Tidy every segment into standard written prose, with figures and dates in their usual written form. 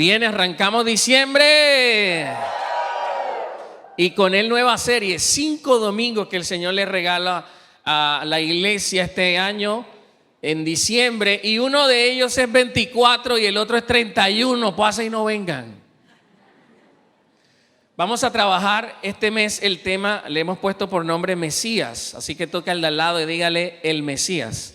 Bien, arrancamos diciembre y con él nueva serie, 5 domingos que el Señor le regala a la iglesia este año en diciembre, y uno de ellos es 24 y el otro es 31, pasa y no vengan. Vamos a trabajar este mes el tema, le hemos puesto por nombre Mesías, así que toca al de al lado y dígale el Mesías.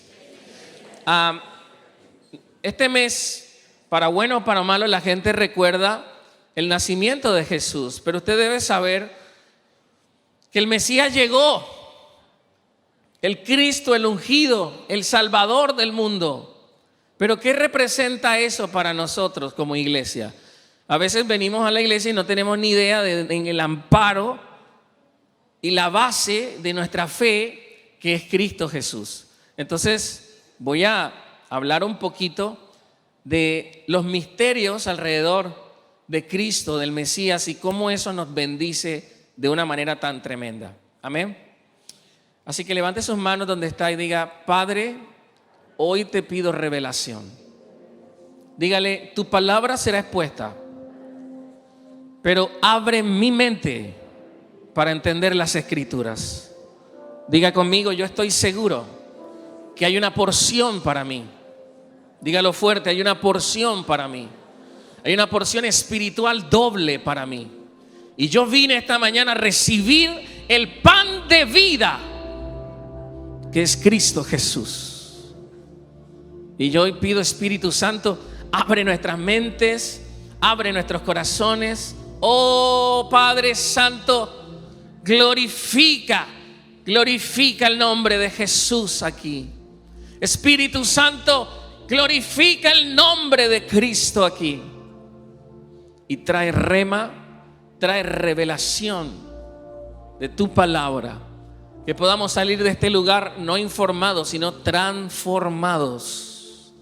Este mes, para bueno o para malo, la gente recuerda el nacimiento de Jesús, pero usted debe saber que el Mesías llegó, el Cristo, el ungido, el Salvador del mundo. Pero ¿qué representa eso para nosotros como iglesia? A veces venimos a la iglesia y no tenemos ni idea de el amparo y la base de nuestra fe, que es Cristo Jesús. Entonces voy a hablar un poquito de los misterios alrededor de Cristo, del Mesías, y cómo eso nos bendice de una manera tan tremenda. Amén. Así que levante sus manos donde está y diga: Padre, hoy te pido revelación. Dígale: tu palabra será expuesta, pero abre mi mente para entender las Escrituras. Diga conmigo: yo estoy seguro que hay una porción para mí. Dígalo fuerte: hay una porción para mí. Hay una porción espiritual doble para mí. Y yo vine esta mañana a recibir el pan de vida, que es Cristo Jesús. Y yo hoy pido, Espíritu Santo, abre nuestras mentes, abre nuestros corazones. Oh Padre Santo, glorifica el nombre de Jesús aquí. Espíritu Santo, glorifica el nombre de Cristo aquí. Y trae rema, trae revelación de tu palabra. Que podamos salir de este lugar no informados, sino transformados.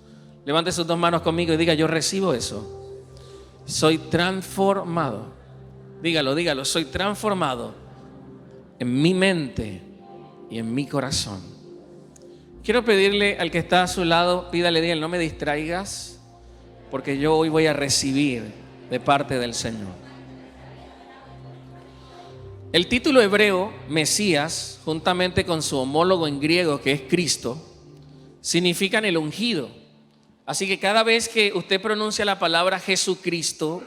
Levante sus dos manos conmigo y diga: yo recibo eso. Soy transformado. Dígalo, soy transformado en mi mente y en mi corazón. Quiero pedirle al que está a su lado, dígale: no me distraigas, porque yo hoy voy a recibir de parte del Señor. El título hebreo, Mesías, juntamente con su homólogo en griego, que es Cristo, significan el ungido. Así que cada vez que usted pronuncia la palabra Jesucristo,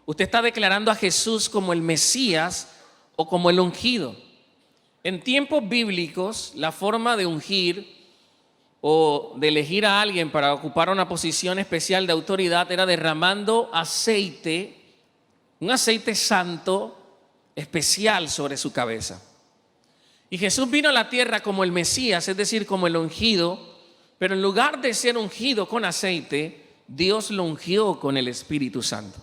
usted está declarando a Jesús como el Mesías o como el ungido. En tiempos bíblicos, la forma de ungir o de elegir a alguien para ocupar una posición especial de autoridad era derramando aceite, un aceite santo especial sobre su cabeza. Y Jesús vino a la tierra como el Mesías, es decir, como el ungido, pero en lugar de ser ungido con aceite, Dios lo ungió con el Espíritu Santo.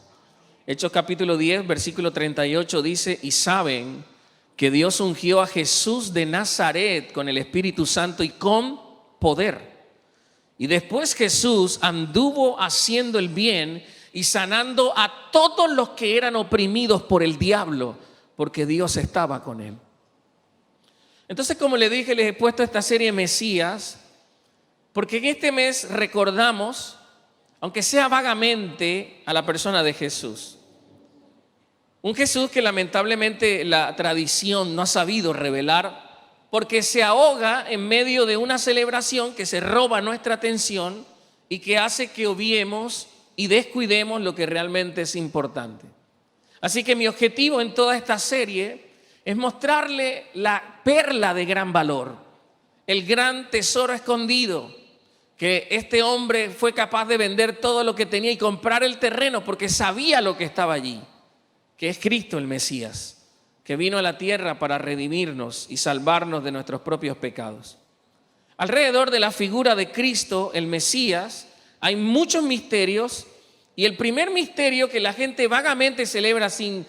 Hechos capítulo 10, versículo 38 dice: y saben que Dios ungió a Jesús de Nazaret con el Espíritu Santo y con poder. Y después Jesús anduvo haciendo el bien y sanando a todos los que eran oprimidos por el diablo, porque Dios estaba con él. Entonces, como le dije, les he puesto esta serie Mesías, porque en este mes recordamos, aunque sea vagamente, a la persona de Jesús. Un Jesús que lamentablemente la tradición no ha sabido revelar, porque se ahoga en medio de una celebración que se roba nuestra atención y que hace que obviemos y descuidemos lo que realmente es importante. Así que mi objetivo en toda esta serie es mostrarle la perla de gran valor, el gran tesoro escondido, que este hombre fue capaz de vender todo lo que tenía y comprar el terreno porque sabía lo que estaba allí, que es Cristo el Mesías, que vino a la tierra para redimirnos y salvarnos de nuestros propios pecados. Alrededor de la figura de Cristo, el Mesías, hay muchos misterios, y el primer misterio que la gente vagamente celebra sin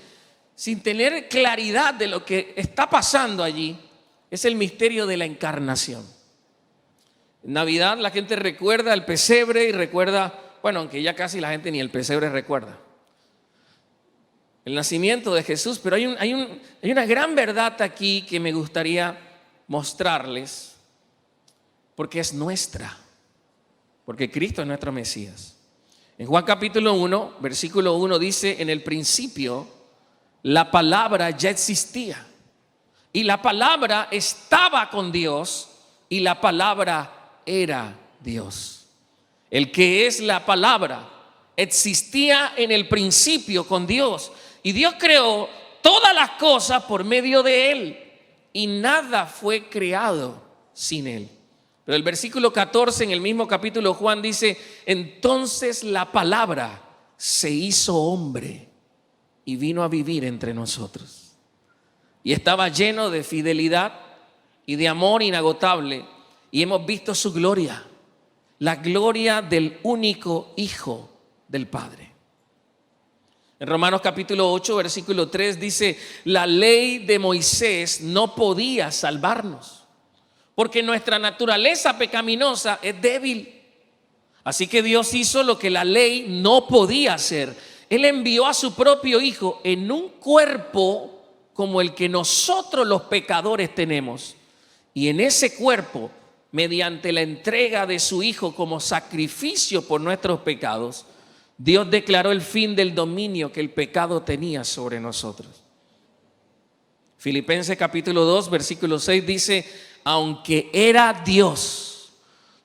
tener claridad de lo que está pasando allí es el misterio de la encarnación. En Navidad la gente recuerda el pesebre y recuerda, bueno, aunque ya casi la gente ni el pesebre recuerda, el nacimiento de Jesús, pero hay una gran verdad aquí que me gustaría mostrarles, porque es nuestra, porque Cristo es nuestro Mesías. En Juan capítulo 1, versículo 1 dice: en el principio la palabra ya existía, y la palabra estaba con Dios, y la palabra era Dios. El que es la palabra existía en el principio con Dios, y Dios creó todas las cosas por medio de Él, y nada fue creado sin Él. Pero el versículo 14 en el mismo capítulo Juan dice: entonces la palabra se hizo hombre y vino a vivir entre nosotros. Y estaba lleno de fidelidad y de amor inagotable, y hemos visto su gloria, la gloria del único Hijo del Padre. En Romanos capítulo 8, versículo 3 dice: la ley de Moisés no podía salvarnos, porque nuestra naturaleza pecaminosa es débil. Así que Dios hizo lo que la ley no podía hacer. Él envió a su propio Hijo en un cuerpo como el que nosotros los pecadores tenemos. Y en ese cuerpo, mediante la entrega de su Hijo como sacrificio por nuestros pecados, Dios declaró el fin del dominio que el pecado tenía sobre nosotros. Filipenses capítulo 2, versículo 6 dice: aunque era Dios,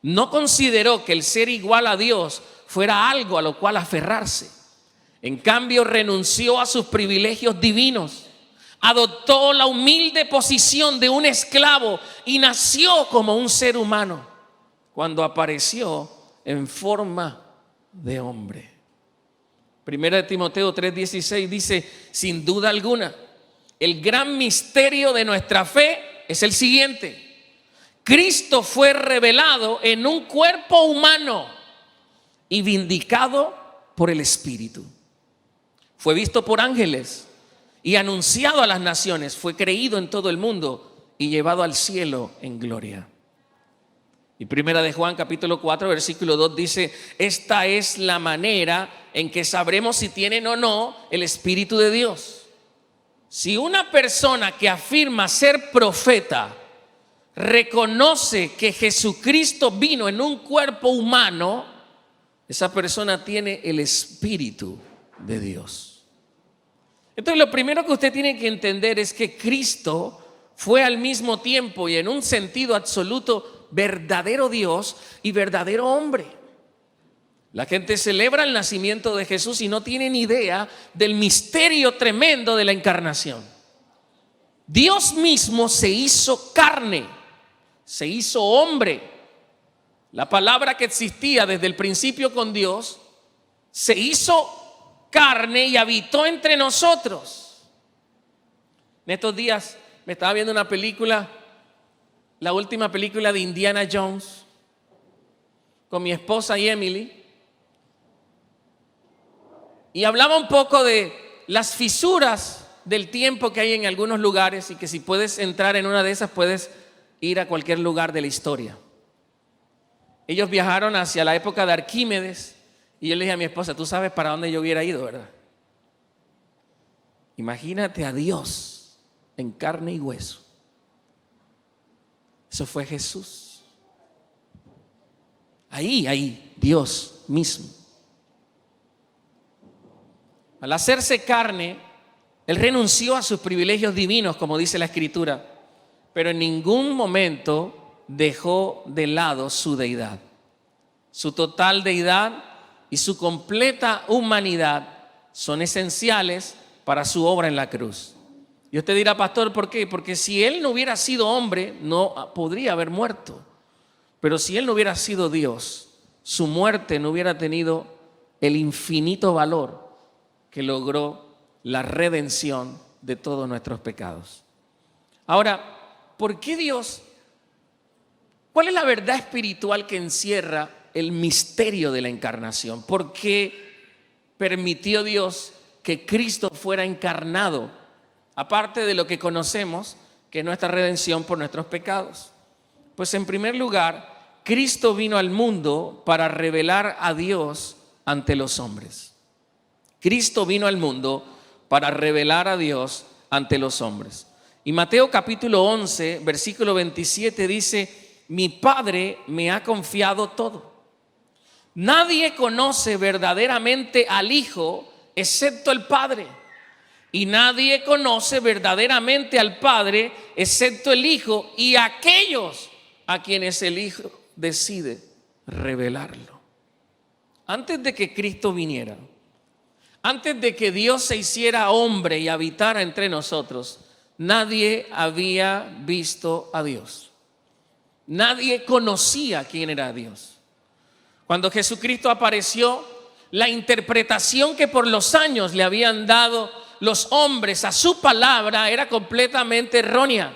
no consideró que el ser igual a Dios fuera algo a lo cual aferrarse. En cambio, renunció a sus privilegios divinos, adoptó la humilde posición de un esclavo y nació como un ser humano cuando apareció en forma de hombre. Primera de Timoteo 3:16 dice: sin duda alguna, el gran misterio de nuestra fe es el siguiente: Cristo fue revelado en un cuerpo humano y vindicado por el Espíritu. Fue visto por ángeles y anunciado a las naciones. Fue creído en todo el mundo y llevado al cielo en gloria. Y primera de Juan capítulo 4 versículo 2 dice: esta es la manera en que sabremos si tienen o no el Espíritu de Dios. Si una persona que afirma ser profeta reconoce que Jesucristo vino en un cuerpo humano, esa persona tiene el Espíritu de Dios. Entonces, lo primero que usted tiene que entender es que Cristo fue al mismo tiempo y en un sentido absoluto verdadero Dios y verdadero hombre. La gente celebra el nacimiento de Jesús y no tienen idea del misterio tremendo de la encarnación. Dios mismo se hizo carne, se hizo hombre. La palabra que existía desde el principio con Dios se hizo carne y habitó entre nosotros. En estos días me estaba viendo una película, la última película de Indiana Jones, con mi esposa y Emily, y hablaba un poco de las fisuras del tiempo que hay en algunos lugares, y que si puedes entrar en una de esas puedes ir a cualquier lugar de la historia. Ellos viajaron hacia la época de Arquímedes. Y yo le dije a mi esposa: tú sabes para dónde yo hubiera ido, ¿verdad? Imagínate a Dios en carne y hueso. Eso fue Jesús. Ahí, Dios mismo. Al hacerse carne, Él renunció a sus privilegios divinos, como dice la Escritura, pero en ningún momento dejó de lado su deidad. Su total deidad y su completa humanidad son esenciales para su obra en la cruz. Y usted dirá: pastor, ¿por qué? Porque si Él no hubiera sido hombre, no podría haber muerto. Pero si Él no hubiera sido Dios, su muerte no hubiera tenido el infinito valor que logró la redención de todos nuestros pecados. Ahora, ¿por qué Dios? ¿Cuál es la verdad espiritual que encierra el misterio de la encarnación? ¿Por qué permitió Dios que Cristo fuera encarnado? Aparte de lo que conocemos, que es nuestra redención por nuestros pecados. Pues en primer lugar, Cristo vino al mundo para revelar a Dios ante los hombres. Cristo vino al mundo para revelar a Dios ante los hombres. Y Mateo capítulo 11, versículo 27 dice: mi Padre me ha confiado todo. Nadie conoce verdaderamente al Hijo excepto el Padre. Y nadie conoce verdaderamente al Padre excepto el Hijo y aquellos a quienes el Hijo decide revelarlo. Antes de que Cristo viniera, antes de que Dios se hiciera hombre y habitara entre nosotros, nadie había visto a Dios. Nadie conocía quién era Dios. Cuando Jesucristo apareció, la interpretación que por los años le habían dado los hombres a su palabra era completamente errónea.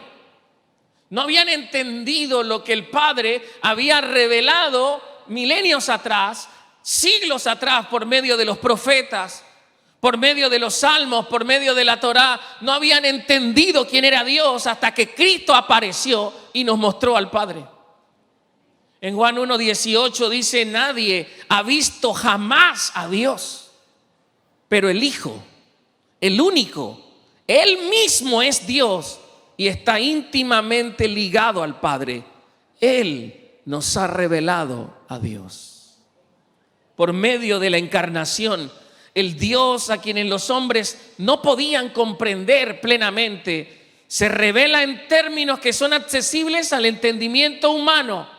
No habían entendido lo que el Padre había revelado milenios atrás, siglos atrás, por medio de los profetas, por medio de los salmos, por medio de la Torá. No habían entendido quién era Dios hasta que Cristo apareció y nos mostró al Padre. En Juan 1:18 dice: nadie ha visto jamás a Dios, pero el Hijo, el único, Él mismo es Dios y está íntimamente ligado al Padre. Él nos ha revelado a Dios. Por medio de la encarnación, el Dios a quienes los hombres no podían comprender plenamente, se revela en términos que son accesibles al entendimiento humano.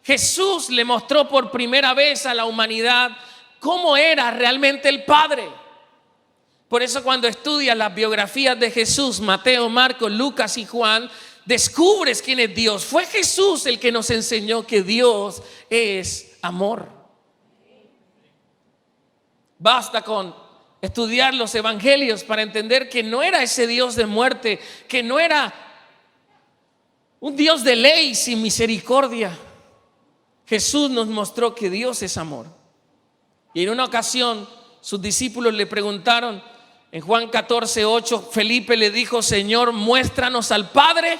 Jesús le mostró por primera vez a la humanidad cómo era realmente el Padre. Por eso cuando estudias las biografías de Jesús, Mateo, Marcos, Lucas y Juan, descubres quién es Dios. Fue Jesús el que nos enseñó que Dios es amor. Basta con estudiar los evangelios para entender que no era ese Dios de muerte, que no era un Dios de ley sin misericordia. Jesús nos mostró que Dios es amor. Y en una ocasión sus discípulos le preguntaron, en Juan 14:8, Felipe le dijo: Señor, muéstranos al Padre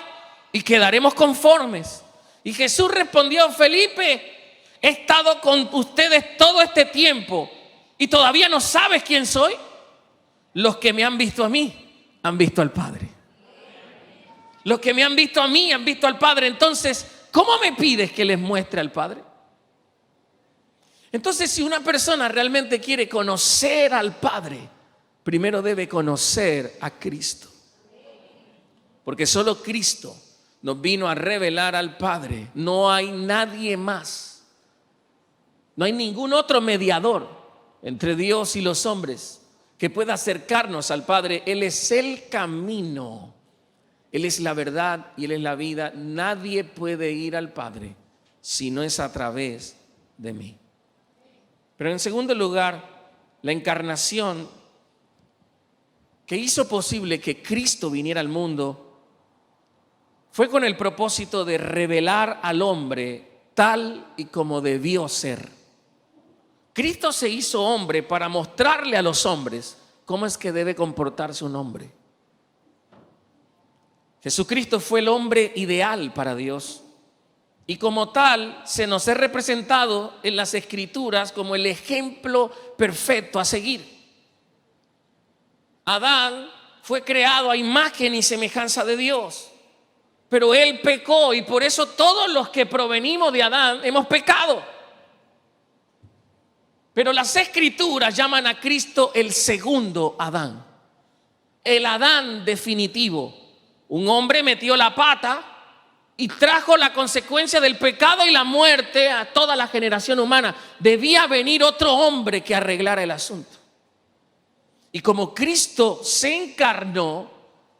y quedaremos conformes. Y Jesús respondió: Felipe, he estado con ustedes todo este tiempo y todavía no sabes quién soy. Los que me han visto a mí han visto al Padre. Los que me han visto a mí han visto al Padre. Entonces, ¿cómo me pides que les muestre al Padre? Entonces, si una persona realmente quiere conocer al Padre, primero debe conocer a Cristo. Porque solo Cristo nos vino a revelar al Padre. No hay nadie más. No hay ningún otro mediador entre Dios y los hombres que pueda acercarnos al Padre. Él es el camino. Él es la verdad y Él es la vida. Nadie puede ir al Padre si no es a través de mí. Pero en segundo lugar, la encarnación que hizo posible que Cristo viniera al mundo fue con el propósito de revelar al hombre tal y como debió ser. Cristo se hizo hombre para mostrarle a los hombres cómo es que debe comportarse un hombre. Jesucristo fue el hombre ideal para Dios y como tal se nos es representado en las Escrituras como el ejemplo perfecto a seguir. Adán fue creado a imagen y semejanza de Dios, pero él pecó y por eso todos los que provenimos de Adán hemos pecado. Pero las Escrituras llaman a Cristo el segundo Adán, el Adán definitivo. Un hombre metió la pata y trajo la consecuencia del pecado y la muerte a toda la generación humana. Debía venir otro hombre que arreglara el asunto. Y como Cristo se encarnó,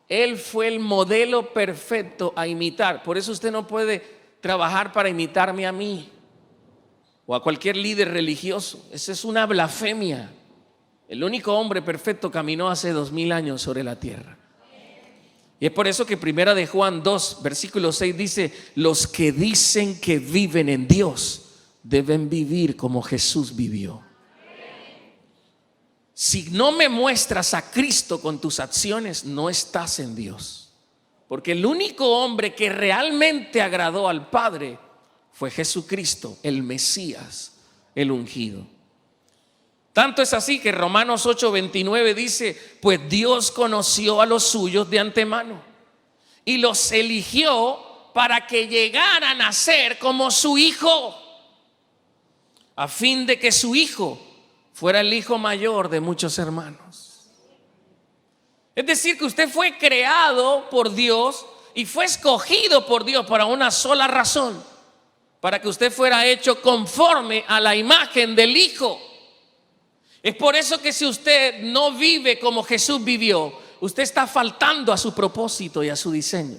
Él fue el modelo perfecto a imitar. Por eso usted no puede trabajar para imitarme a mí o a cualquier líder religioso. Esa es una blasfemia. El único hombre perfecto caminó hace 2000 años sobre la tierra. Y es por eso que primera de Juan 2, versículo 6 dice: los que dicen que viven en Dios deben vivir como Jesús vivió. Si no me muestras a Cristo con tus acciones, no estás en Dios. Porque el único hombre que realmente agradó al Padre fue Jesucristo, el Mesías, el ungido. Tanto es así que Romanos 8:29 dice: pues Dios conoció a los suyos de antemano y los eligió para que llegaran a ser como su Hijo. a fin de que su hijo fuera el hijo mayor de muchos hermanos. Es decir, que usted fue creado por Dios y fue escogido por Dios para una sola razón: para que usted fuera hecho conforme a la imagen del Hijo. Es por eso que si usted no vive como Jesús vivió, usted está faltando a su propósito y a su diseño.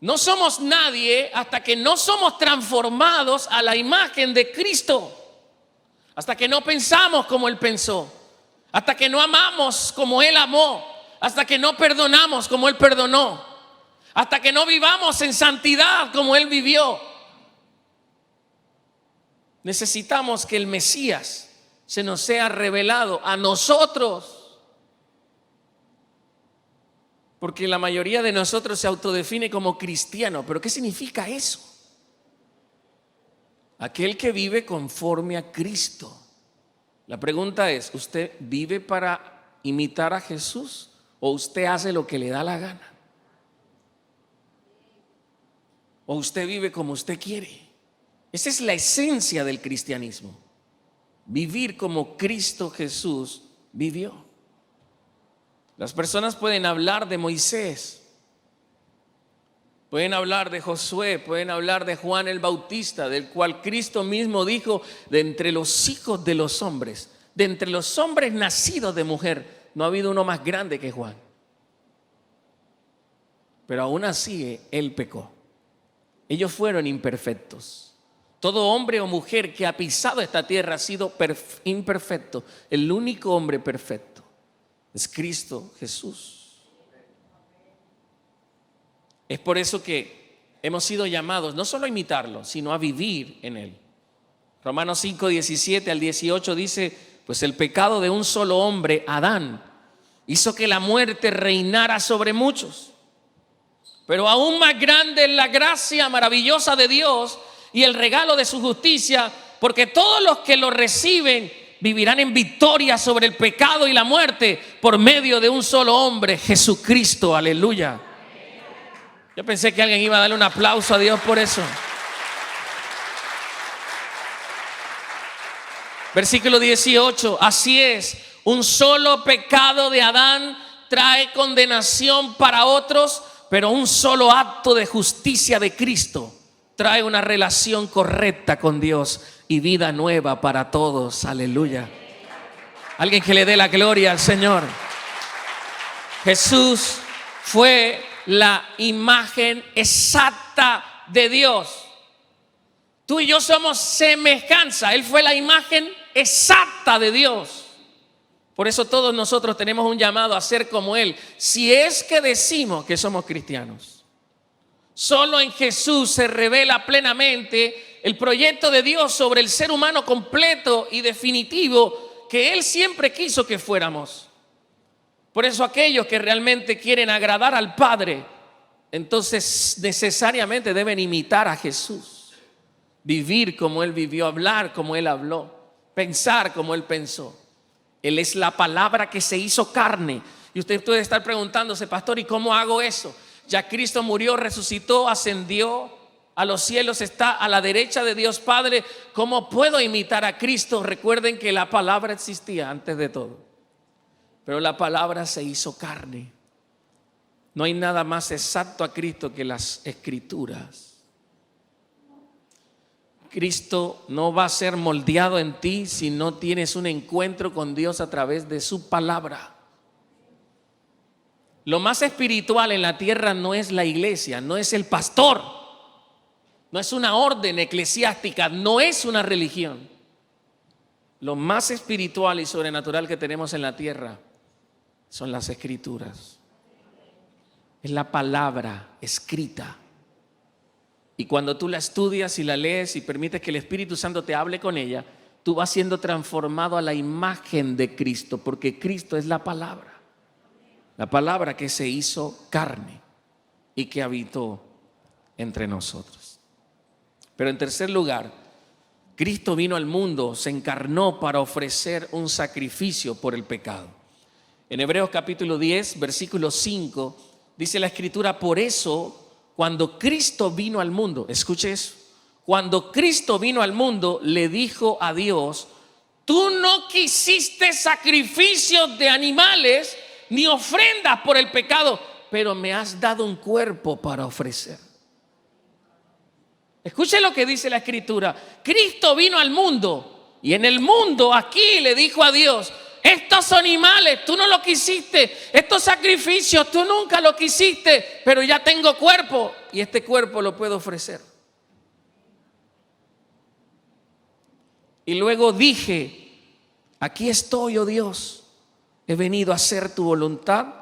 No somos nadie hasta que no somos transformados a la imagen de Cristo. Hasta que no pensamos como Él pensó. Hasta que no amamos como Él amó. Hasta que no perdonamos como Él perdonó. Hasta que no vivamos en santidad como Él vivió. Necesitamos que el Mesías se nos sea revelado a nosotros. Porque la mayoría de nosotros se autodefine como cristiano. ¿Pero qué significa eso? Aquel que vive conforme a Cristo. La pregunta es, ¿usted vive para imitar a Jesús o usted hace lo que le da la gana? ¿O usted vive como usted quiere? Esa es la esencia del cristianismo. Vivir como Cristo Jesús vivió. Las personas pueden hablar de Moisés, pueden hablar de Josué, pueden hablar de Juan el Bautista, del cual Cristo mismo dijo: de entre los hijos de los hombres, de entre los hombres nacidos de mujer, no ha habido uno más grande que Juan. Pero aún así él pecó. Ellos fueron imperfectos. Todo hombre o mujer que ha pisado esta tierra ha sido imperfecto. El único hombre perfecto es Cristo Jesús. Es por eso que hemos sido llamados no solo a imitarlo, sino a vivir en Él. Romanos 5, 17 al 18 dice: pues el pecado de un solo hombre, Adán, hizo que la muerte reinara sobre muchos. Pero aún más grande es la gracia maravillosa de Dios y el regalo de su justicia, porque todos los que lo reciben vivirán en victoria sobre el pecado y la muerte por medio de un solo hombre, Jesucristo. Aleluya. Yo pensé que alguien iba a darle un aplauso a Dios por eso. Versículo 18: así es, un solo pecado de Adán trae condenación para otros, pero un solo acto de justicia de Cristo trae una relación correcta con Dios y vida nueva para todos. Aleluya. Alguien que le dé la gloria al Señor. Jesús fue la imagen exacta de Dios. Tú y yo somos semejanza. Él fue la imagen exacta de Dios. Por eso todos nosotros tenemos un llamado a ser como Él, si es que decimos que somos cristianos. Solo en Jesús se revela plenamente el proyecto de Dios sobre el ser humano completo y definitivo que Él siempre quiso que fuéramos. Por eso aquellos que realmente quieren agradar al Padre, entonces necesariamente deben imitar a Jesús. Vivir como Él vivió, hablar como Él habló, pensar como Él pensó. Él es la palabra que se hizo carne. Y usted puede estar preguntándose: pastor, ¿y cómo hago eso? Ya Cristo murió, resucitó, ascendió a los cielos, está a la derecha de Dios Padre. ¿Cómo puedo imitar a Cristo? Recuerden que la palabra existía antes de todo, pero la palabra se hizo carne. No hay nada más exacto a Cristo que las Escrituras. Cristo no va a ser moldeado en ti si no tienes un encuentro con Dios a través de su palabra. Lo más espiritual en la tierra no es la iglesia, no es el pastor, no es una orden eclesiástica, no es una religión. Lo más espiritual y sobrenatural que tenemos en la tierra son las Escrituras. Es la palabra escrita. Y cuando tú la estudias y la lees y permites que el Espíritu Santo te hable con ella, tú vas siendo transformado a la imagen de Cristo, porque Cristo es la palabra. La palabra que se hizo carne y que habitó entre nosotros. Pero en tercer lugar, Cristo vino al mundo, se encarnó para ofrecer un sacrificio por el pecado. En Hebreos capítulo 10, versículo 5, dice la Escritura: por eso, cuando Cristo vino al mundo, escuche eso, cuando Cristo vino al mundo, le dijo a Dios: tú no quisiste sacrificios de animales ni ofrendas por el pecado, pero me has dado un cuerpo para ofrecer. Escuche lo que dice la Escritura. Cristo vino al mundo y en el mundo aquí le dijo a Dios: estos animales tú no lo quisiste, estos sacrificios tú nunca lo quisiste, pero ya tengo cuerpo y este cuerpo lo puedo ofrecer. Y luego dije: aquí estoy, oh Dios, he venido a hacer tu voluntad,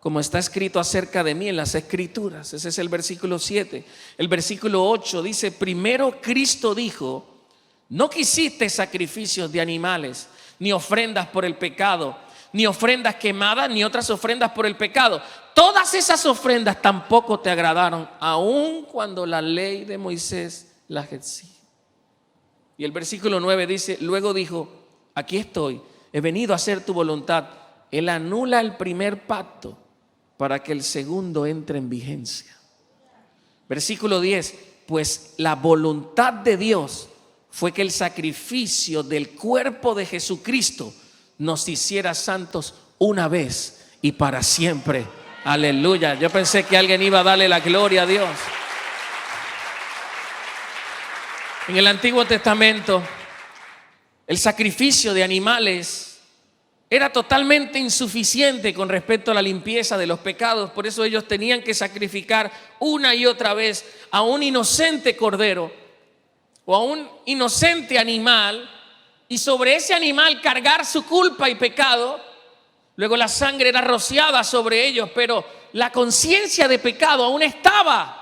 como está escrito acerca de mí en las Escrituras. Ese es el versículo 7. El versículo 8 dice: primero Cristo dijo: no quisiste sacrificios de animales, ni ofrendas por el pecado, ni ofrendas quemadas, ni otras ofrendas por el pecado. Todas esas ofrendas tampoco te agradaron, aun cuando la ley de Moisés las exige. Y el versículo 9 dice: luego dijo: aquí estoy, he venido a hacer tu voluntad. Él anula el primer pacto para que el segundo entre en vigencia. Versículo 10: pues la voluntad de Dios fue que el sacrificio del cuerpo de Jesucristo nos hiciera santos una vez y para siempre. Aleluya. Yo pensé que alguien iba a darle la gloria a Dios. En el Antiguo Testamento, el sacrificio de animales era totalmente insuficiente con respecto a la limpieza de los pecados. Por eso ellos tenían que sacrificar una y otra vez a un inocente cordero o a un inocente animal, y sobre ese animal cargar su culpa y pecado. Luego la sangre era rociada sobre ellos, pero la conciencia de pecado aún estaba.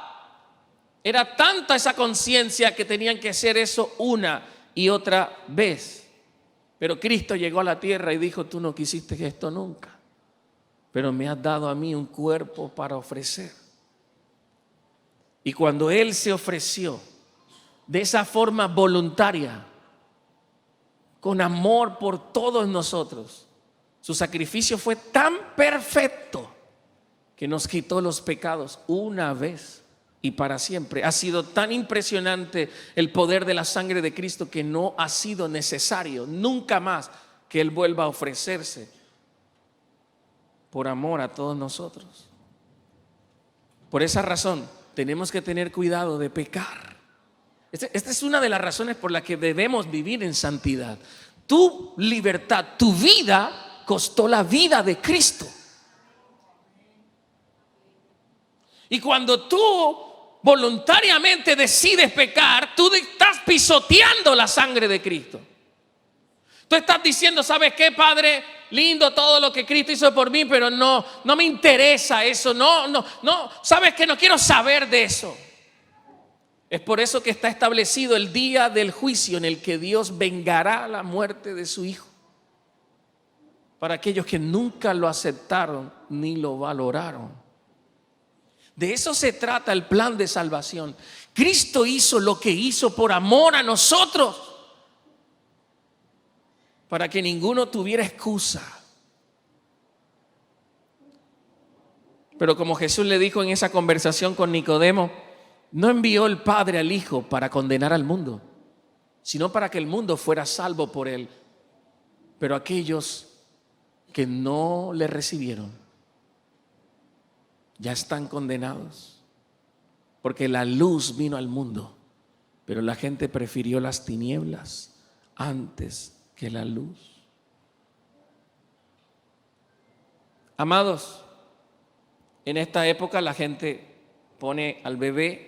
Era tanta esa conciencia que tenían que hacer eso una y otra vez. Pero Cristo llegó a la tierra y dijo: tú no quisiste esto nunca, pero me has dado a mí un cuerpo para ofrecer. Y cuando Él se ofreció de esa forma voluntaria, con amor por todos nosotros, su sacrificio fue tan perfecto que nos quitó los pecados una vez y para siempre. Ha sido tan impresionante el poder de la sangre de Cristo que no ha sido necesario nunca más que Él vuelva a ofrecerse por amor a todos nosotros. Por esa razón tenemos que tener cuidado de pecar. Esta es una de las razones por las que debemos vivir en santidad. Tu libertad, tu vida costó la vida de Cristo. Y cuando tú voluntariamente decides pecar, tú estás pisoteando la sangre de Cristo. Tú estás diciendo: ¿sabes qué, Padre? Lindo todo lo que Cristo hizo por mí, pero no me interesa eso. No, ¿sabes qué? No quiero saber de eso. Es por eso que está establecido el día del juicio en el que Dios vengará la muerte de su Hijo, para aquellos que nunca lo aceptaron ni lo valoraron. De eso se trata el plan de salvación. Cristo hizo lo que hizo por amor a nosotros, para que ninguno tuviera excusa. Pero como Jesús le dijo en esa conversación con Nicodemo, no envió el Padre al Hijo para condenar al mundo, sino para que el mundo fuera salvo por Él. Pero aquellos que no le recibieron ya están condenados, porque la luz vino al mundo, pero la gente prefirió las tinieblas antes que la luz. Amados, en esta época la gente pone al bebé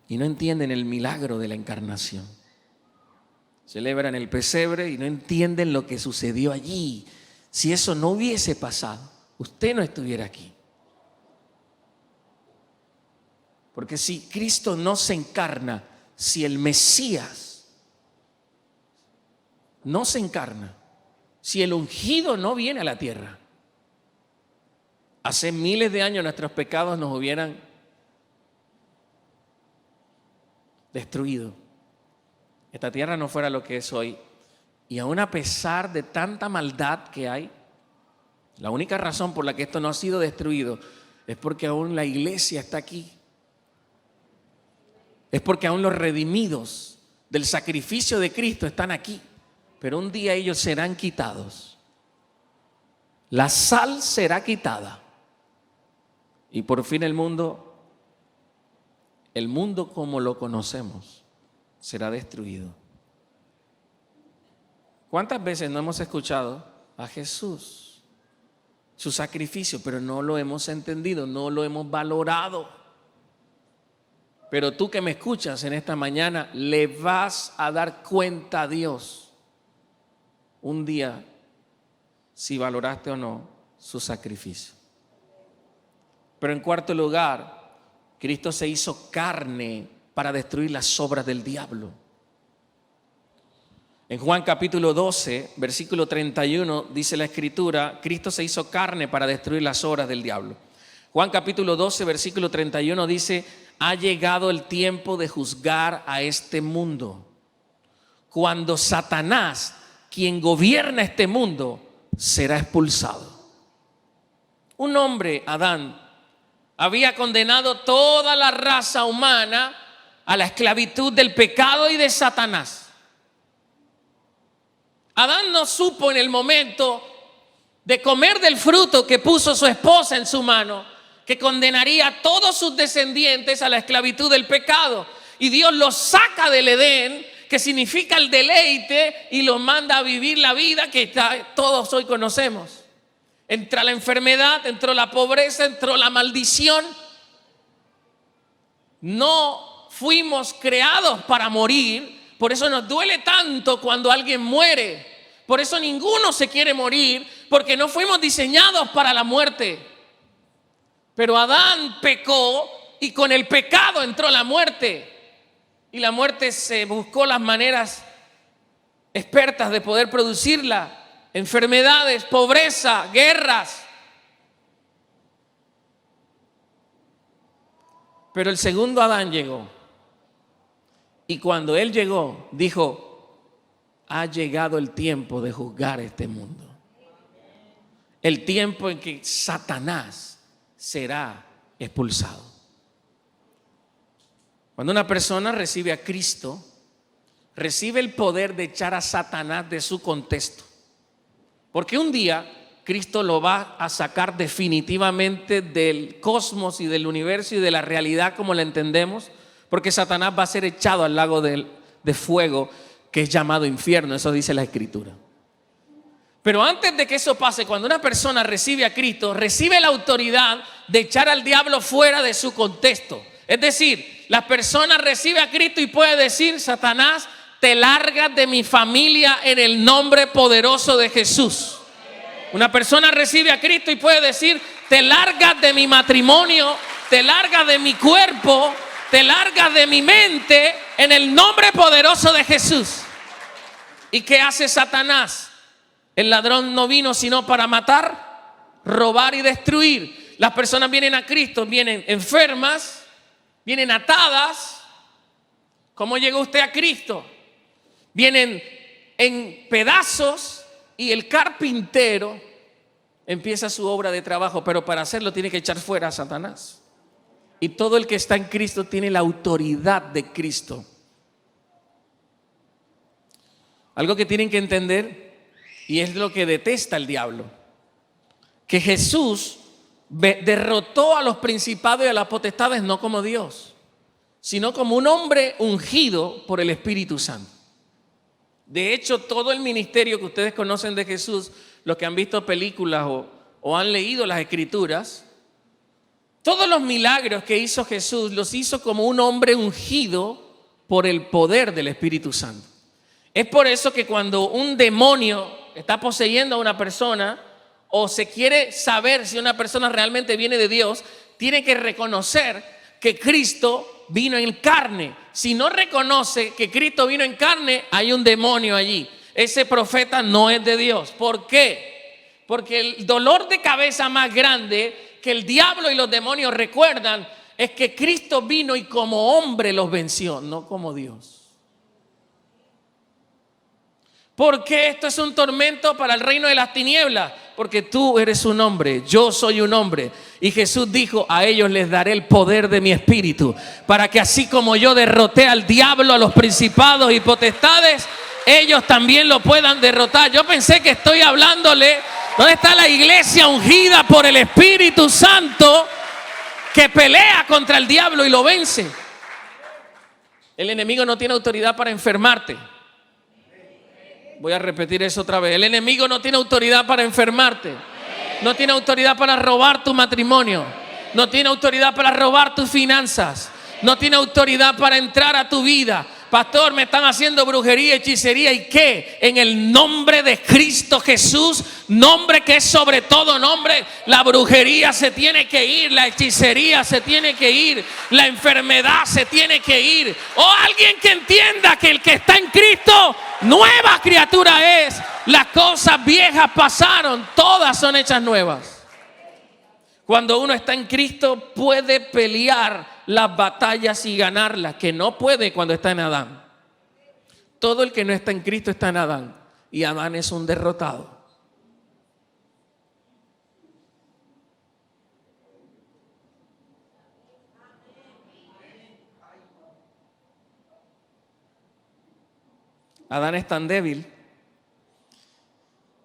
y no entienden el milagro de la encarnación. Celebran el pesebre y no entienden lo que sucedió allí. Si eso no hubiese pasado, usted no estuviera aquí. Porque si Cristo no se encarna, si el Mesías no se encarna, si el ungido no viene a la tierra, hace miles de años nuestros pecados nos hubieran destruido. Esta tierra no fuera lo que es hoy. Y aún a pesar de tanta maldad que hay, la única razón por la que esto no ha sido destruido es porque aún la iglesia está aquí. es porque aún los redimidos del sacrificio de Cristo están aquí, pero un día ellos serán quitados. La sal será quitada y por fin el mundo como lo conocemos, será destruido. ¿Cuántas veces no hemos escuchado a Jesús, su sacrificio, pero no lo hemos entendido, no lo hemos valorado? Pero tú que me escuchas en esta mañana, le vas a dar cuenta a Dios un día si valoraste o no su sacrificio. Pero en cuarto lugar, Cristo se hizo carne para destruir las obras del diablo. En Juan capítulo 12, versículo 31, dice la Escritura, Cristo se hizo carne para destruir las obras del diablo. Juan capítulo 12, versículo 31 dice, ha llegado el tiempo de juzgar a este mundo, cuando Satanás, quien gobierna este mundo, será expulsado. Un hombre, Adán, había condenado toda la raza humana a la esclavitud del pecado y de Satanás. Adán no supo en el momento de comer del fruto que puso su esposa en su mano, que condenaría a todos sus descendientes a la esclavitud del pecado. Y Dios los saca del Edén, que significa el deleite, y los manda a vivir la vida que todos hoy conocemos. Entra la enfermedad, entró la pobreza, entró la maldición. No fuimos creados para morir. Por eso nos duele tanto cuando alguien muere. Por eso ninguno se quiere morir, porque no fuimos diseñados para la muerte. Pero Adán pecó y con el pecado entró la muerte. Y la muerte se buscó las maneras expertas de poder producirla. Enfermedades, pobreza, guerras. Pero el segundo Adán llegó. Y cuando él llegó, dijo, ha llegado el tiempo de juzgar este mundo. El tiempo en que Satanás será expulsado. Cuando una persona recibe a Cristo, recibe el poder de echar a Satanás de su contexto. Porque un día Cristo lo va a sacar definitivamente del cosmos y del universo y de la realidad como la entendemos, porque Satanás va a ser echado al lago de fuego que es llamado infierno, eso dice la Escritura. Pero antes de que eso pase, cuando una persona recibe a Cristo, recibe la autoridad de echar al diablo fuera de su contexto. Es decir, la persona recibe a Cristo y puede decir, Satanás, te largas de mi familia en el nombre poderoso de Jesús. Una persona recibe a Cristo y puede decir, te largas de mi matrimonio, te largas de mi cuerpo, te largas de mi mente en el nombre poderoso de Jesús. ¿Y qué hace Satanás? El ladrón no vino sino para matar, robar y destruir. Las personas vienen a Cristo, vienen enfermas, vienen atadas. ¿Cómo llegó usted a Cristo? Vienen en pedazos y el carpintero empieza su obra de trabajo, pero para hacerlo tiene que echar fuera a Satanás. Y todo el que está en Cristo tiene la autoridad de Cristo. Algo que tienen que entender, y es lo que detesta el diablo, que Jesús derrotó a los principados y a las potestades no como Dios, sino como un hombre ungido por el Espíritu Santo. De hecho, todo el ministerio que ustedes conocen de Jesús, los que han visto películas o han leído las Escrituras, todos los milagros que hizo Jesús los hizo como un hombre ungido por el poder del Espíritu Santo. Es por eso que cuando un demonio está poseyendo a una persona o se quiere saber si una persona realmente viene de Dios, tiene que reconocer que Cristo vino en carne. Si no reconoce que Cristo vino en carne, hay un demonio allí. Ese profeta no es de Dios. ¿Por qué? Porque el dolor de cabeza más grande que el diablo y los demonios recuerdan es que Cristo vino y como hombre los venció, no como Dios. ¿Por qué esto es un tormento para el reino de las tinieblas? Porque tú eres un hombre, yo soy un hombre. Y Jesús dijo, a ellos les daré el poder de mi espíritu, para que así como yo derroté al diablo, a los principados y potestades, ellos también lo puedan derrotar. Yo pensé que estoy hablándole. ¿Dónde está la iglesia ungida por el Espíritu Santo que pelea contra el diablo y lo vence? El enemigo no tiene autoridad para enfermarte. Voy a repetir eso otra vez. El enemigo no tiene autoridad para enfermarte. No tiene autoridad para robar tu matrimonio. No tiene autoridad para robar tus finanzas. No tiene autoridad para entrar a tu vida. Pastor, me están haciendo brujería, hechicería. ¿Y qué? En el nombre de Cristo Jesús, nombre que es sobre todo nombre, la brujería se tiene que ir, la hechicería se tiene que ir, la enfermedad se tiene que ir. O alguien que entienda que el que está en Cristo, nueva criatura es. Las cosas viejas pasaron, todas son hechas nuevas. Cuando uno está en Cristo puede pelear las batallas y ganarlas, que no puede cuando está en Adán. Todo el que no está en Cristo está en Adán, y Adán es un derrotado. Adán es tan débil.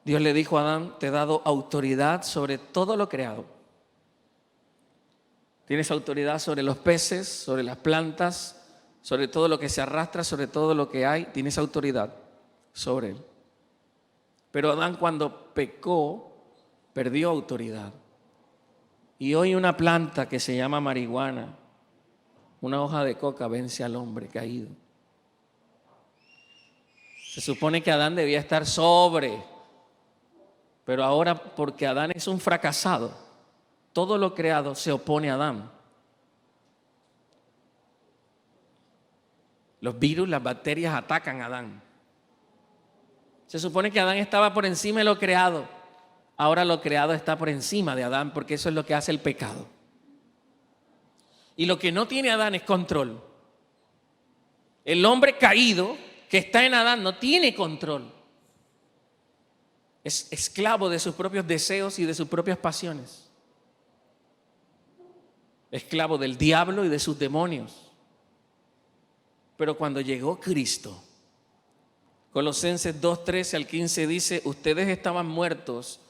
Dios le dijo a Adán, te he dado autoridad sobre todo lo creado. Tienes autoridad sobre los peces, sobre las plantas, sobre todo lo que se arrastra, sobre todo lo que hay. Tienes autoridad sobre él. Pero Adán, cuando pecó, perdió autoridad. Y hoy una planta que se llama marihuana, una hoja de coca, vence al hombre caído. Se supone que Adán debía estar sobre, pero ahora, porque Adán es un fracasado, todo lo creado se opone a Adán. Los virus, las bacterias atacan a Adán. Se supone que Adán estaba por encima de lo creado. Ahora lo creado está por encima de Adán, porque eso es lo que hace el pecado. Y lo que no tiene Adán es control. El hombre caído que está en Adán no tiene control. Es esclavo de sus propios deseos y de sus propias pasiones. Esclavo del diablo y de sus demonios. Pero cuando llegó Cristo, Colosenses 2:13 al 15 dice, ustedes estaban muertos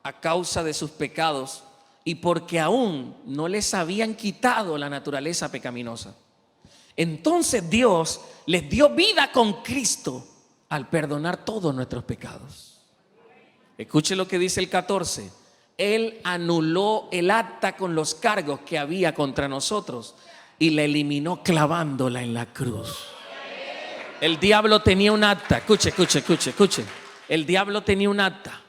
a causa de sus pecados y porque aún no les habían quitado la naturaleza pecaminosa. Entonces Dios les dio vida con Cristo al perdonar todos nuestros pecados. Escuche lo que dice el 14. Él anuló el acta con los cargos que había contra nosotros y la eliminó clavándola en la cruz. El diablo tenía un acta. Escuche. El diablo tenía un acta.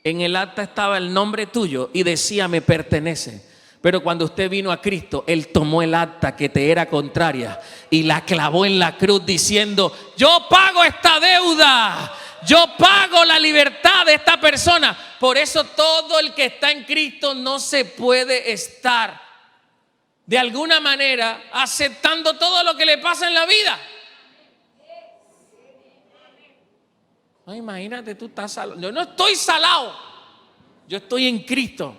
En el acta estaba el nombre tuyo y decía me pertenece. Pero cuando usted vino a Cristo, Él tomó el acta que te era contraria y la clavó en la cruz diciendo, yo pago esta deuda. Yo pago la libertad de esta persona. Por eso todo el que está en Cristo no se puede estar de alguna manera aceptando todo lo que le pasa en la vida. No, imagínate, tú estás salado. Yo no estoy salado. Yo estoy en Cristo.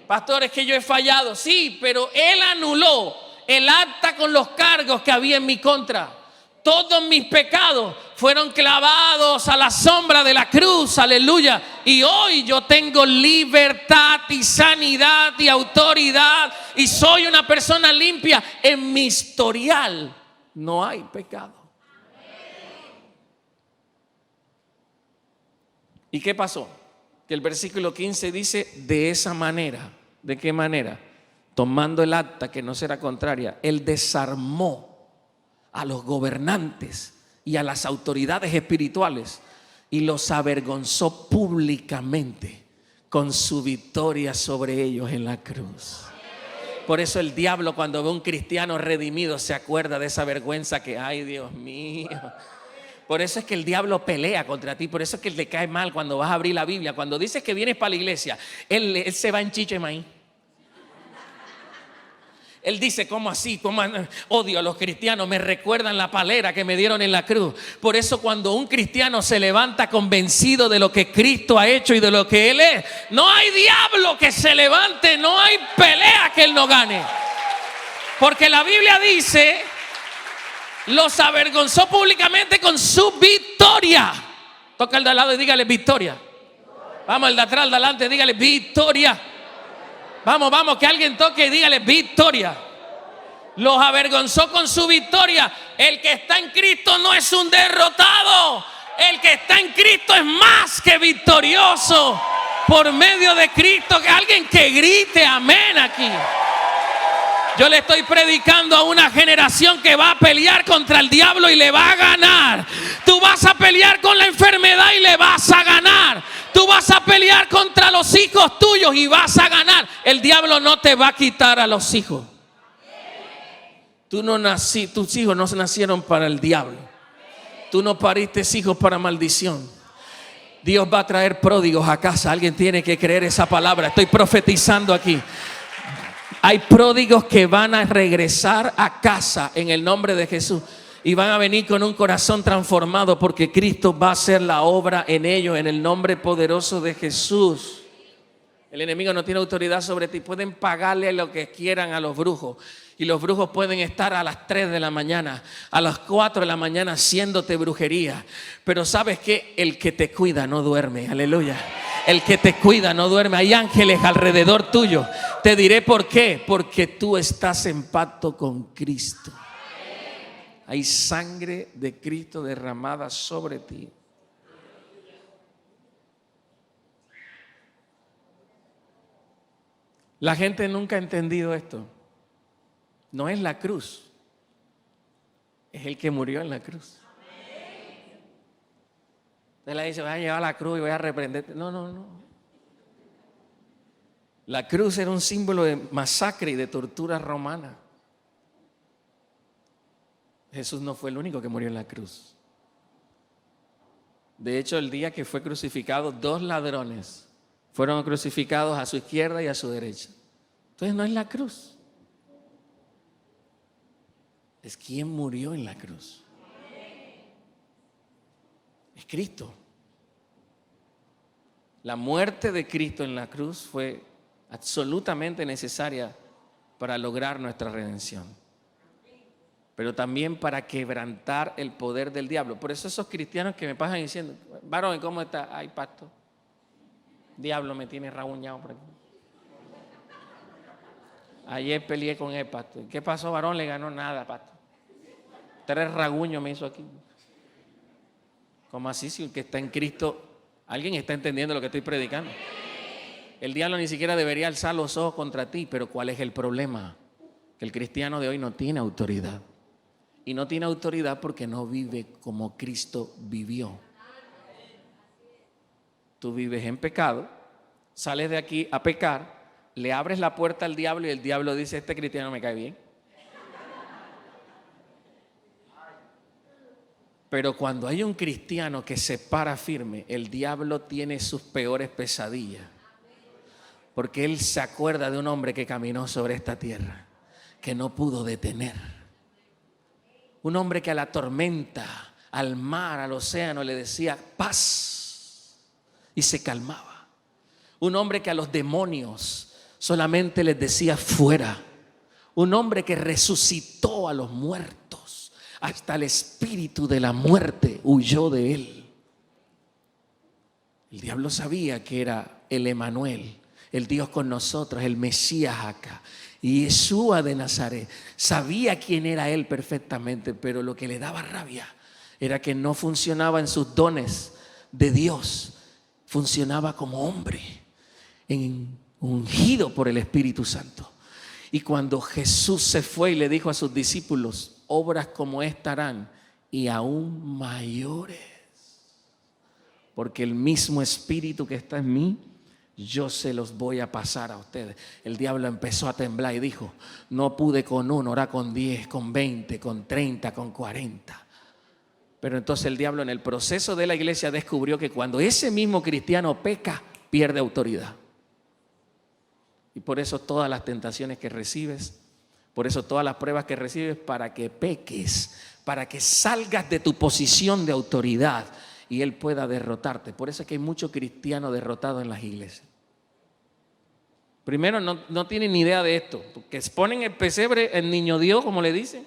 Pastor, es que yo he fallado. Sí, pero Él anuló el acta con los cargos que había en mi contra. Todos mis pecados fueron clavados a la sombra de la cruz, aleluya. Y hoy yo tengo libertad y sanidad y autoridad y soy una persona limpia. En mi historial no hay pecado. ¿Y qué pasó? Que el versículo 15 dice, de esa manera. ¿De qué manera? Tomando el acta que no será contraria, Él desarmó a los gobernantes y a las autoridades espirituales y los avergonzó públicamente con su victoria sobre ellos en la cruz. Por eso el diablo, cuando ve a un cristiano redimido, se acuerda de esa vergüenza que ay, Dios mío. Por eso es que el diablo pelea contra ti. Por eso es que le cae mal cuando vas a abrir la Biblia. Cuando dices que vienes para la iglesia, él se va en chicho de maíz. Él dice, ¿cómo así? ¿Cómo odio a los cristianos? Me recuerdan la palera que me dieron en la cruz. Por eso cuando un cristiano se levanta convencido de lo que Cristo ha hecho y de lo que Él es, no hay diablo que se levante, no hay pelea que Él no gane. Porque la Biblia dice, los avergonzó públicamente con su victoria. Toca el de al lado y dígale victoria. Vamos, el de atrás, el de adelante, dígale victoria. Vamos, vamos, que alguien toque y dígale victoria. Los avergonzó con su victoria. El que está en Cristo no es un derrotado. El que está en Cristo es más que victorioso. Por medio de Cristo, que alguien que grite amén aquí. Yo le estoy predicando a una generación que va a pelear contra el diablo y le va a ganar. Tú vas a pelear con la enfermedad y le vas a ganar. Tú vas a pelear contra los hijos tuyos y vas a ganar. El diablo no te va a quitar a los hijos. Tus hijos no nacieron para el diablo. Tú no pariste hijos para maldición. Dios va a traer pródigos a casa. Alguien tiene que creer esa palabra. Estoy profetizando aquí. Hay pródigos que van a regresar a casa en el nombre de Jesús. Y van a venir con un corazón transformado porque Cristo va a hacer la obra en ellos en el nombre poderoso de Jesús. El enemigo no tiene autoridad sobre ti. Pueden pagarle lo que quieran a los brujos. Y los brujos pueden estar a las 3 de la mañana, a las 4 de la mañana haciéndote brujería. Pero ¿sabes qué? El que te cuida no duerme. Aleluya. El que te cuida no duerme. Hay ángeles alrededor tuyo. Te diré por qué. Porque tú estás en pacto con Cristo. Hay sangre de Cristo derramada sobre ti. La gente nunca ha entendido esto. No es la cruz. Es el que murió en la cruz. Usted le dice, voy a llevar la cruz y voy a reprenderte. No, no, no. La cruz era un símbolo de masacre y de tortura romana. Jesús no fue el único que murió en la cruz. De hecho, el día que fue crucificado, 2 ladrones fueron crucificados a su izquierda y a su derecha. Entonces no es la cruz. Es quien murió en la cruz. Es Cristo. La muerte de Cristo en la cruz fue absolutamente necesaria para lograr nuestra redención. Pero también para quebrantar el poder del diablo. Por eso esos cristianos que me pasan diciendo, varón, ¿cómo está? Ay, pastor, diablo me tiene raguñado por aquí. Ayer peleé con él, pastor. ¿Qué pasó, varón? Le ganó nada, pastor. 3 raguños me hizo aquí. ¿Cómo así? Si el que está en Cristo, alguien está entendiendo lo que estoy predicando. El diablo ni siquiera debería alzar los ojos contra ti, pero ¿cuál es el problema? Que el cristiano de hoy no tiene autoridad. Y no tiene autoridad porque no vive como Cristo vivió. Tú vives en pecado, sales de aquí a pecar, le abres la puerta al diablo y el diablo dice, este cristiano me cae bien. Pero cuando hay un cristiano que se para firme, el diablo tiene sus peores pesadillas. Porque él se acuerda de un hombre que caminó sobre esta tierra, que no pudo detener. Un hombre que a la tormenta, al mar, al océano le decía paz y se calmaba. Un hombre que a los demonios solamente les decía fuera. Un hombre que resucitó a los muertos. Hasta el espíritu de la muerte huyó de él. El diablo sabía que era el Emanuel, el Dios con nosotros, el Mesías acá. Y Yeshua de Nazaret sabía quién era él perfectamente, pero lo que le daba rabia era que no funcionaba en sus dones de Dios, funcionaba como hombre, ungido por el Espíritu Santo. Y cuando Jesús se fue y le dijo a sus discípulos, obras como esta harán y aún mayores, porque el mismo Espíritu que está en mí, yo se los voy a pasar a ustedes. El diablo empezó a temblar y dijo, no pude con 1, ahora con 10, con 20, con 30, con 40. Pero entonces el diablo en el proceso de la iglesia descubrió que cuando ese mismo cristiano peca, pierde autoridad. Y por eso todas las tentaciones que recibes, Por eso todas las pruebas que recibes para que peques, para que salgas de tu posición de autoridad y Él pueda derrotarte. Por eso es que hay muchos cristianos derrotados en las iglesias. Primero, no tienen ni idea de esto, porque ponen el pesebre, el niño Dios, como le dicen,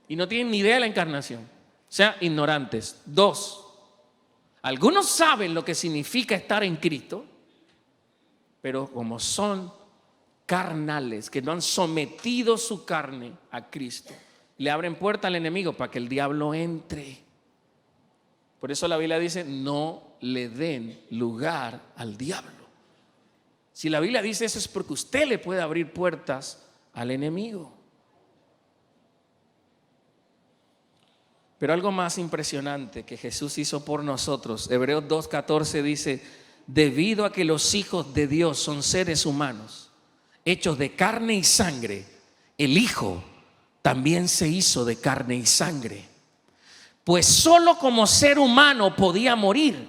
y no tienen ni idea de la encarnación. O sea, ignorantes. 2, algunos saben lo que significa estar en Cristo, pero como son carnales, que no han sometido su carne a Cristo, le abren puerta al enemigo para que el diablo entre. Por eso la Biblia dice, no le den lugar al diablo. Si la Biblia dice eso es porque usted le puede abrir puertas al enemigo. Pero algo más impresionante que Jesús hizo por nosotros, Hebreos 2:14 dice, debido a que los hijos de Dios son seres humanos, hechos de carne y sangre, el Hijo también se hizo de carne y sangre. Pues solo como ser humano podía morir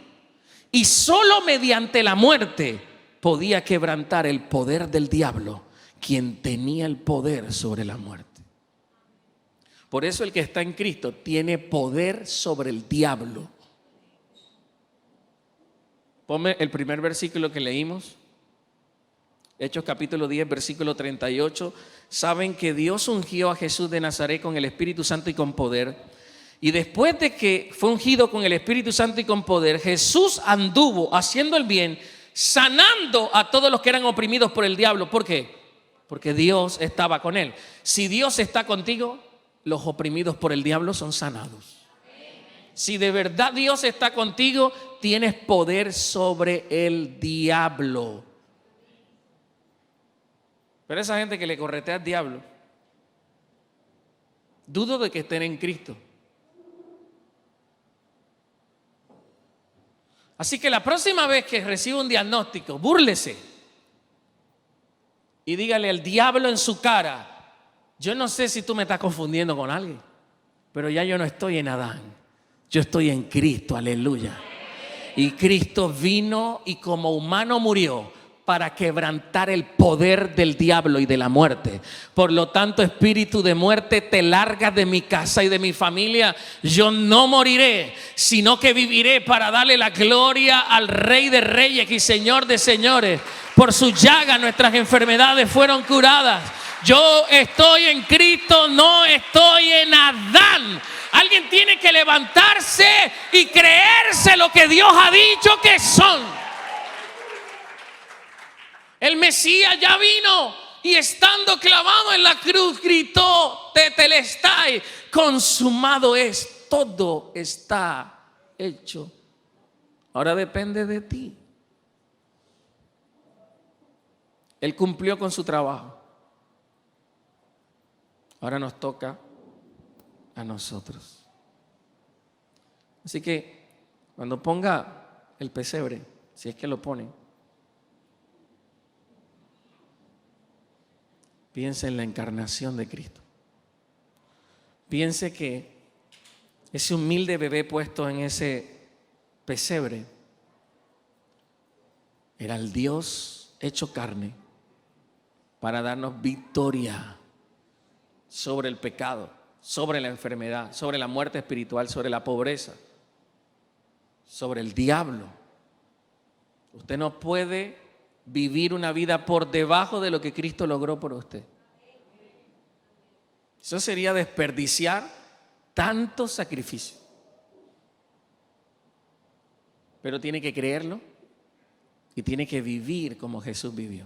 y solo mediante la muerte podía quebrantar el poder del diablo, quien tenía el poder sobre la muerte. Por eso el que está en Cristo tiene poder sobre el diablo. Ponme el primer versículo que leímos, Hechos capítulo 10, versículo 38. Saben que Dios ungió a Jesús de Nazaret con el Espíritu Santo y con poder. Y después de que fue ungido con el Espíritu Santo y con poder, Jesús anduvo haciendo el bien, sanando a todos los que eran oprimidos por el diablo. ¿Por qué? Porque Dios estaba con él. Si Dios está contigo, los oprimidos por el diablo son sanados. Si de verdad Dios está contigo, tienes poder sobre el diablo. Pero esa gente que le corretea al diablo, dudo de que estén en Cristo. Así que la próxima vez que reciba un diagnóstico, búrlese y dígale al diablo en su cara, yo no sé si tú me estás confundiendo con alguien, pero ya yo no estoy en Adán, yo estoy en Cristo, aleluya. Y Cristo vino y como humano murió para quebrantar el poder del diablo y de la muerte. Por lo tanto, espíritu de muerte, te largas de mi casa y de mi familia. Yo no moriré, sino que viviré para darle la gloria al Rey de Reyes y Señor de Señores. Por su llaga nuestras enfermedades fueron curadas. Yo estoy en Cristo, no estoy en Adán. Alguien tiene que levantarse y creerse lo que Dios ha dicho que son. El Mesías ya vino y estando clavado en la cruz gritó, tetelestai, consumado es, todo está hecho. Ahora depende de ti. Él cumplió con su trabajo. Ahora nos toca a nosotros. Así que cuando ponga el pesebre, si es que lo ponen, piense en la encarnación de Cristo. Piense que ese humilde bebé puesto en ese pesebre era el Dios hecho carne para darnos victoria sobre el pecado, sobre la enfermedad, sobre la muerte espiritual, sobre la pobreza, sobre el diablo. Usted no puede vivir una vida por debajo de lo que Cristo logró por usted. Eso sería desperdiciar tanto sacrificio. Pero tiene que creerlo y tiene que vivir como Jesús vivió.